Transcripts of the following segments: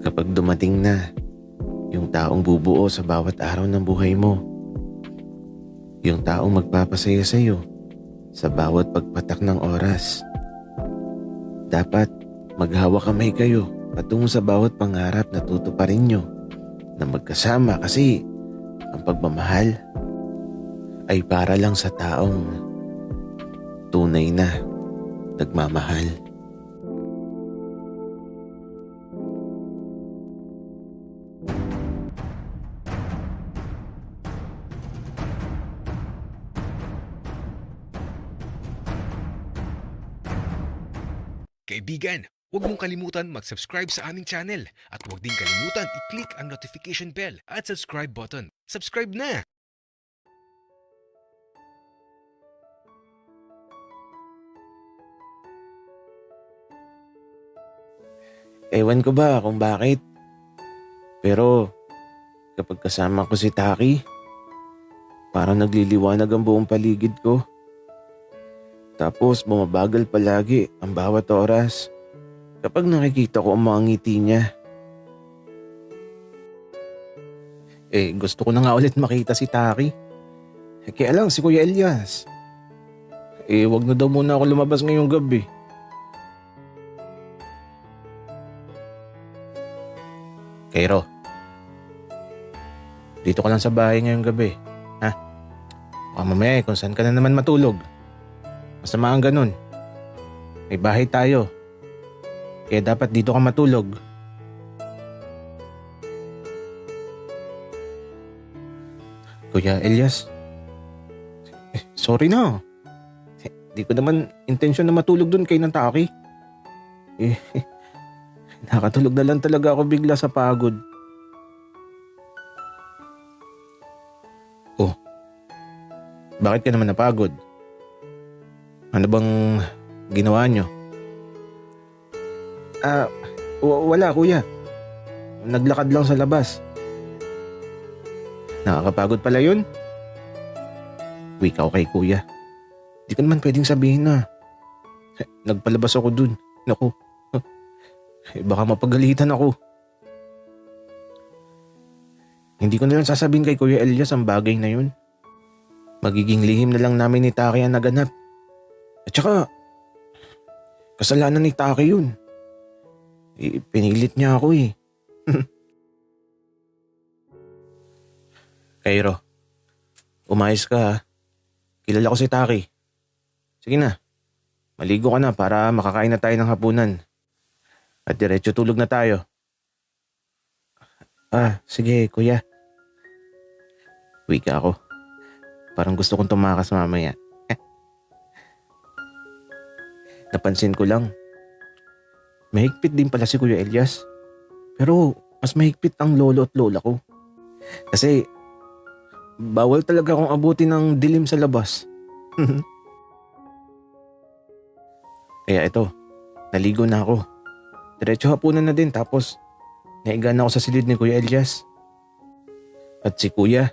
Kapag dumating na yung taong bubuo sa bawat araw ng buhay mo, yung taong magpapasaya sa'yo sa bawat pagpatak ng oras, dapat maghawak kamay kayo patungo sa bawat pangarap na tutuparin nyo na magkasama, kasi ang pagmamahal ay para lang sa taong tunay na nagmamahal. Kaibigan, huwag mong kalimutan mag-subscribe sa aming channel at huwag din kalimutan i-click ang notification bell at subscribe button. Subscribe na! Ewan ko ba kung bakit, pero kapag kasama ko si Taki, parang nagliliwanag ang buong paligid ko. Tapos bumabagal palagi ang bawat oras kapag nakikita ko ang mga ngiti niya. Gusto ko na nga ulit makita si Taki. Kaya lang si Kuya Elias. Wag na daw muna ako lumabas ngayong gabi. Kairo, dito ka lang sa bahay ngayong gabi, ha? Baka mamaya kung saan ka na naman matulog. Masama ang ganun. May bahay tayo. Kaya dapat dito ka matulog. Kuya Elias, sorry na. Di ko naman intensyon na matulog dun kay Taki. Nakatulog na lang talaga ako bigla sa pagod. Oh, bakit ka naman napagod? Ano bang ginawa nyo? Wala kuya. Naglakad lang sa labas. Nakakapagod pala yun? Wika ko kay kuya. Di ko naman pwedeng sabihin na nagpalabas ako dun. Naku, baka mapagalitan ako. Hindi ko na lang sasabihin kay Kuya Elias ang bagay na yun. Magiging lihim na lang namin ni Taki ang naganap. At saka, kasalanan ni Taki yun. Pinilit niya ako eh. Kairo, umayos ka ha. Kilala ko si Taki. Sige na, maligo ka na para makakain na tayo ng hapunan. At diretso tulog na tayo. Sige kuya. Wika ako. Parang gusto kong tumakas mamaya. Napansin ko lang, mahigpit din pala si Kuya Elias. Pero mas mahigpit ang lolo at lola ko. Kasi bawal talaga akong abutin ng dilim sa labas. Kaya ito, naligo na ako. Diretso hapunan na din, tapos naiga na ako sa silid ni Kuya Elias. At si Kuya,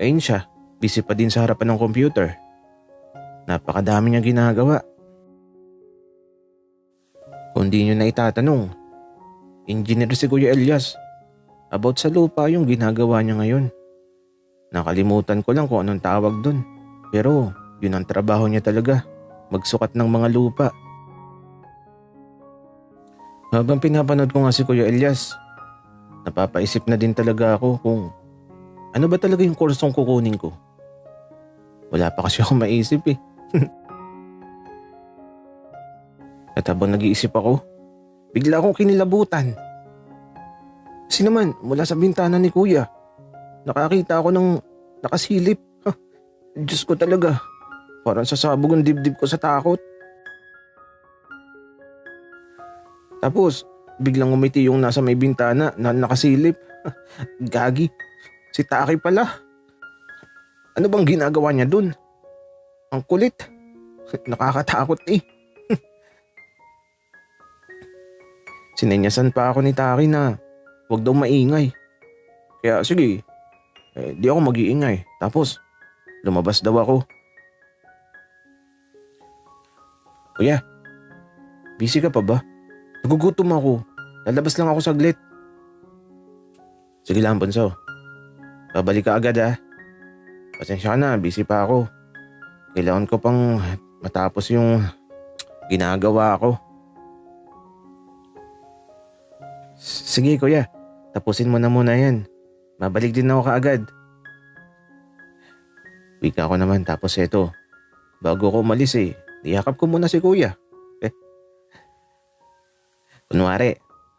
ayun siya, busy pa din sa harapan ng computer. Napakadami niya ginagawa. Kung di nyo na itatanong, engineer si Kuya Elias. About sa lupa yung ginagawa niya ngayon. Nakalimutan ko lang kung anong tawag dun. Pero yun ang trabaho niya talaga, magsukat ng mga lupa. Habang pinapanood ko nga si Kuya Elias, napapaisip na din talaga ako kung ano ba talaga yung kursong kukunin ko. Wala pa kasi ako maisip eh. At habang nag-iisip ako, bigla akong kinilabutan. Kasi naman, mula sa bintana ni Kuya, nakakita ako ng nakasilip. Diyos ko talaga, parang sasabog ang dibdib ko sa takot. Tapos, biglang umiti yung nasa may bintana na nakasilip. Gagi, si Taki pala. Ano bang ginagawa niya dun? Ang kulit. Nakakatakot eh. Sinenyasan pa ako ni Taki na huwag daw maingay. Kaya sige, di ako mag-iingay. Tapos, lumabas daw ako. Kuya, busy ka pa ba? Nagugutom ako. lalabas lang ako saglit. Sige lang, bunso. Babalik ka agad ah. Pasensya ka na, busy pa ako. Kailangan ko pang matapos yung ginagawa ko. Sige kuya, tapusin mo na muna yan. Mabalik din ako kaagad. Wika ko naman tapos eto. Bago ko umalis niyakap ko muna si kuya. Kunwari,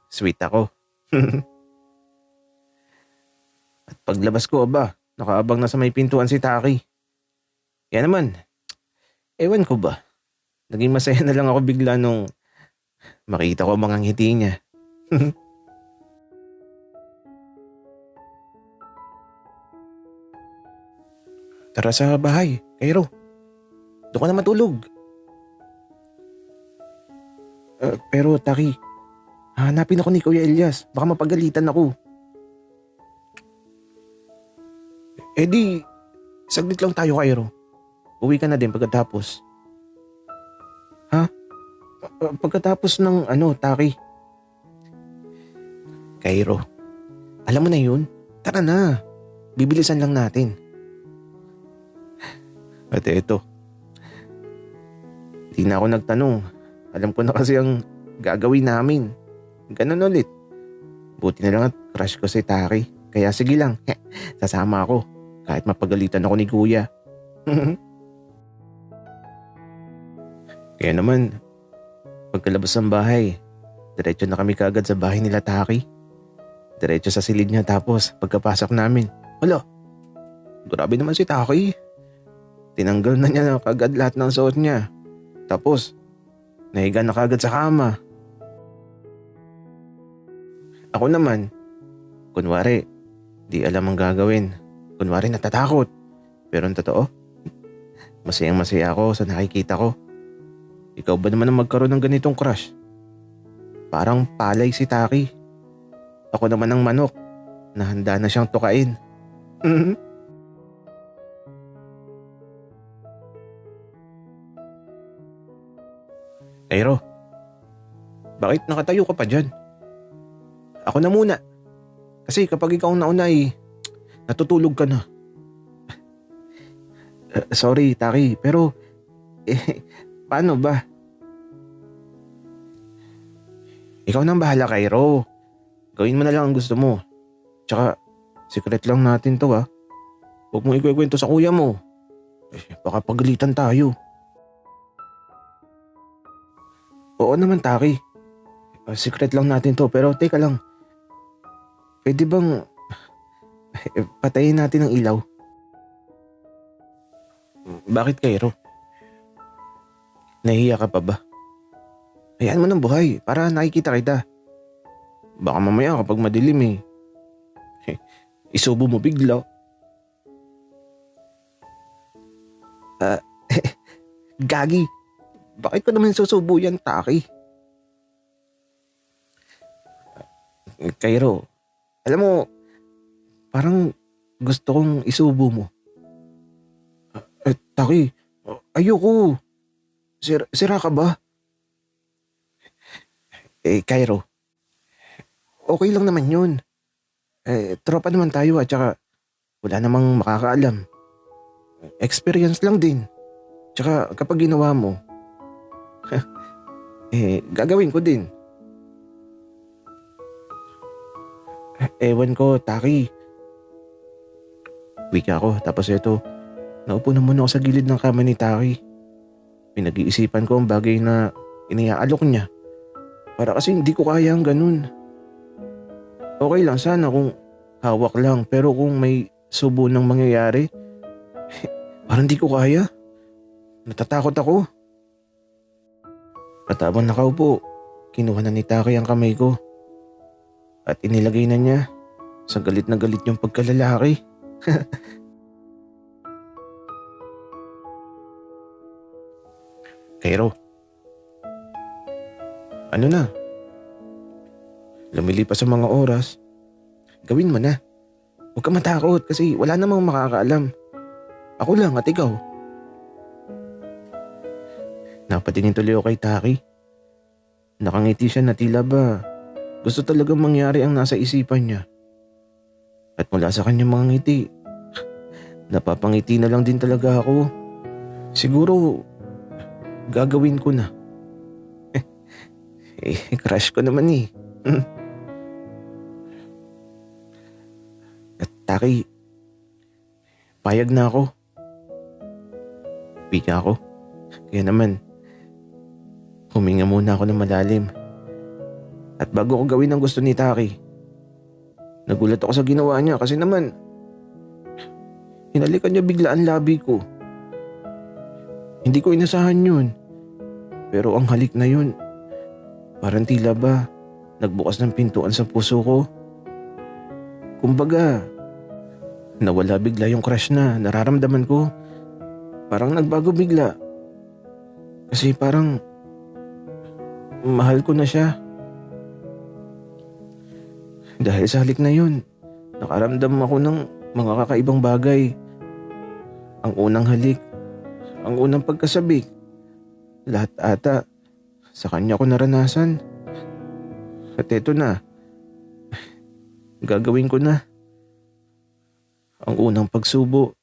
sweet ako. At paglabas ko nakaabang na sa may pintuan si Taki. Yan naman, ewan ko ba. Naging masaya na lang ako bigla nung makita ko ang mga ngiti niya. Tara sa bahay, Cairo. Doon ka na matulog. Pero Taki, hanapin ako ni Kuya Elias. Baka mapagalitan ako. Di, saglit lang tayo, Cairo. Uwi ka na din pagkatapos. Ha? Pagkatapos ng Taki. Cairo, alam mo na yun? Tara na. Bibilisan lang natin. At eto, di na ako nagtanong. Alam ko na kasi ang gagawin namin. Ganun ulit. Buti na lang at crush ko si Taki. Kaya sige lang, sasama ako. Kahit mapagalitan ako ni Kuya. Kaya naman, pagkalabas ng bahay, diretso na kami kaagad sa bahay nila Taki. Diretso sa silid niya tapos pagkapasok namin. Hala, grabe naman si Taki. Tinanggal na niya kagad lahat ng suot niya. Tapos, nahiga na kagad sa kama. Ako naman, kunwari, di alam ang gagawin. Kunwari natatakot. Pero ang totoo, masayang masaya ako sa nakikita ko. Ikaw ba naman ang magkaroon ng ganitong crush? Parang palay si Taki. Ako naman ang manok na handa na siyang tukain. Cairo, bakit nakatayo ka pa dyan? Ako na muna. Kasi kapag ikaw nauna natutulog ka na. Sorry, Taki, pero paano ba? Ikaw nang bahala, Cairo. Gawin mo na lang ang gusto mo. Tsaka, secret lang natin to ha. Huwag mong ikukwento sa kuya mo. Baka pagalitan tayo. Oo naman, Taki. Secret lang natin to, pero teka lang. Pwede bang patayin natin ang ilaw? Bakit, Cairo? Nahihiya ka pa ba? Hayaan mo ng buhay para nakikita kita. Baka mamaya kapag madilim isubo mo bigla. Gagi. Bakit ko naman susubo yan, Taki? Cairo, alam mo, parang gusto kong isubo mo. Taki, ayoko. Sira ka ba? Cairo, okay lang naman yun. Tropa naman tayo at saka wala namang makakaalam. Experience lang din. Tsaka kapag ginawa mo, gagawin ko din. Ewan ko, Taki. Wika ako, tapos ito, naupo na muna ako sa gilid ng kama ni Taki. Pinag-iisipan ko ang bagay na iniaalok niya. Para kasi hindi ko kaya ang ganun. Okay lang sana kung hawak lang, pero kung may subo ng mangyayari, parang hindi ko kaya. Natatakot ako. At habang nakaupo, kinuha na ni Taki ang kamay ko. At inilagay na niya sa galit na galit yung pagkalalaki. Cairo, ano na? Lumilipas ang mga oras. Gawin mo na. Huwag ka matakot kasi wala namang makakaalam. Ako lang at ikaw. Napatingin tuloy ako kay Taki. Nakangiti siya na tila ba gusto talagang mangyari ang nasa isipan niya. At mula sa kanyang mga ngiti, napapangiti na lang din talaga ako. Siguro, gagawin ko na. Crush ko naman eh. At Taki, payag na ako. Pika ako. Kaya naman, huminga muna ako ng malalim. At bago ko gawin ang gusto ni Taki, nagulat ako sa ginawa niya kasi naman, hinalikan niya bigla ang labi ko. Hindi ko inasahan yun. Pero ang halik na yun, parang tila ba nagbukas ng pintuan sa puso ko. Kumbaga, nawala bigla yung crush na nararamdaman ko. Parang nagbago bigla. Kasi parang mahal ko na siya. Dahil sa halik na yun, nakaramdam ako ng mga kakaibang bagay. Ang unang halik, ang unang pagkasabik, lahat ata sa kanya ko naranasan. At eto na, gagawin ko na. Ang unang pagsubo,